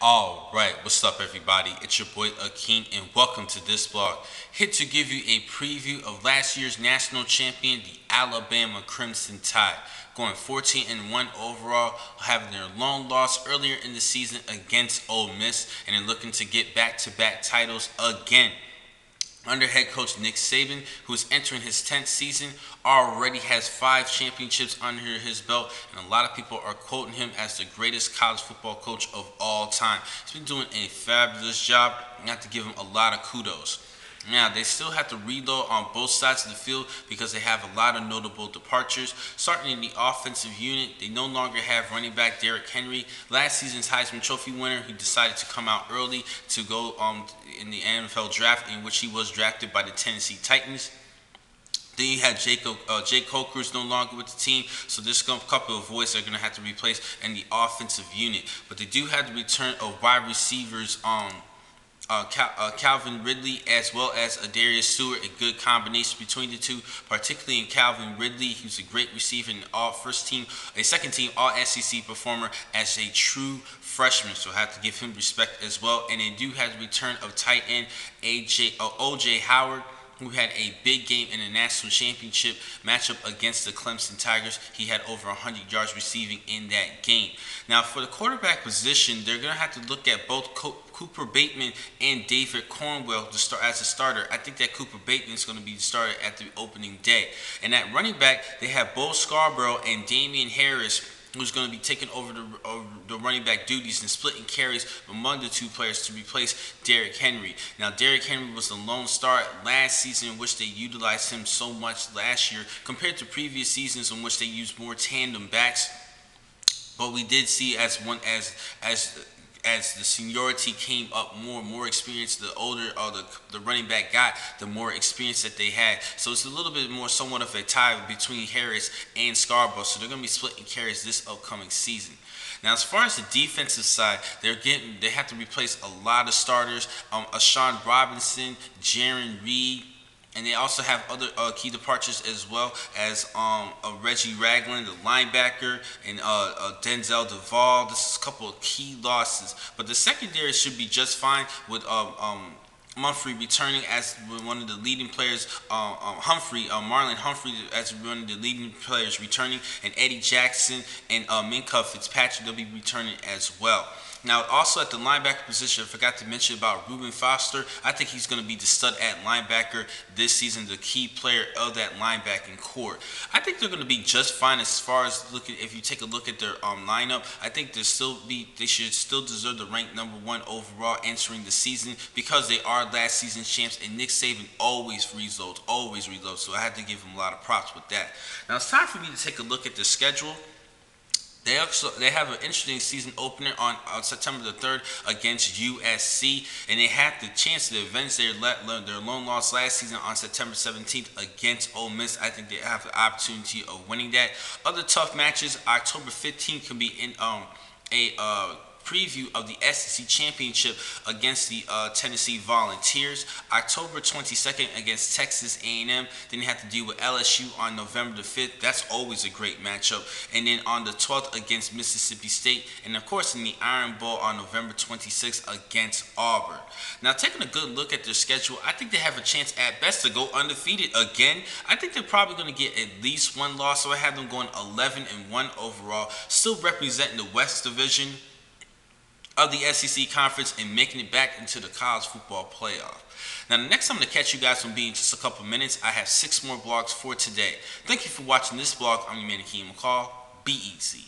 Alright, what's up everybody? It's your boy Akeem and welcome to this blog. Here to give you a preview of last year's national champion, the Alabama Crimson Tide. Going 14-1 overall, having their long loss earlier in the season against Ole Miss, and then looking to get back-to-back titles again. Under head coach Nick Saban, who is entering his 10th season, already has 5 championships under his belt, and a lot of people are quoting him as the greatest college football coach of all time. He's been doing a fabulous job, and I have to give him a lot of kudos. Now, they still have to reload on both sides of the field because they have a lot of notable departures. Starting in the offensive unit, they no longer have running back Derrick Henry. Last season's Heisman Trophy winner, he decided to come out early to go in the NFL draft, in which he was drafted by the Tennessee Titans. Then you had Jake Coker is no longer with the team, so there's a couple of voids that are going to have to replace in the offensive unit. But they do have the return of wide receivers Calvin Ridley as well as Darius Stewart, a good combination between the two, particularly in Calvin Ridley. He's a great receiver and a second team All SEC performer as a true freshman, so I have to give him respect as well. And they do have the return of tight end OJ Howard, who had a big game in the national championship matchup against the Clemson Tigers. He had over 100 yards receiving in that game. Now, for the quarterback position, they're going to have to look at both Cooper Bateman and David Cornwell to start as a starter. I think that Cooper Bateman is going to be the starter at the opening day. And at running back, they have Bo Scarborough and Damian Harris, who's going to be taking over the running back duties and splitting carries among the two players to replace Derrick Henry. Now, Derrick Henry was the lone star last season, in which they utilized him so much last year compared to previous seasons in which they used more tandem backs. But we did see as the seniority came up, more experience, the older the running back got, the more experience that they had. So it's a little bit more somewhat of a tie between Harris and Scarborough. So they're going to be splitting carries this upcoming season. Now, as far as the defensive side, they have to replace a lot of starters. Ashawn Robinson, Jaron Reed. And they also have other key departures as well as Reggie Ragland, the linebacker, and Denzel Duval. This is a couple of key losses. But the secondary should be just fine with Mumphrey returning as one of the leading players, Marlon Humphrey as one of the leading players returning, and Eddie Jackson and Minkah Fitzpatrick, they'll be returning as well. Now, also at the linebacker position, I forgot to mention about Reuben Foster. I think he's going to be the stud at linebacker this season, the key player of that linebacking core. I think they're going to be just fine as far as if you take a look at their lineup. I think they should still deserve the rank #1 overall entering the season because they are last season's champs, and Nick Saban always reloads. So I had to give him a lot of props with that. Now it's time for me to take a look at the schedule. They have an interesting season opener on September the 3rd against USC, and they have the chance to avenge their lone loss last season on September 17th against Ole Miss. I think they have the opportunity of winning that. Other tough matches, October 15th can be in a preview of the SEC Championship against the Tennessee Volunteers. October 22nd against Texas A&M. Then you have to deal with LSU on November the 5th. That's always a great matchup. And then on the 12th against Mississippi State. And of course in the Iron Bowl on November 26th against Auburn. Now, taking a good look at their schedule, I think they have a chance at best to go undefeated again. I think they're probably going to get at least one loss, so I have them going 11-1 overall, still representing the West Division of the SEC Conference and making it back into the college football playoff. Now, the next time to catch you guys will be in just a couple minutes. I have 6 more blogs for today. Thank you for watching this blog. I'm your man, Akeem McCall. Be easy.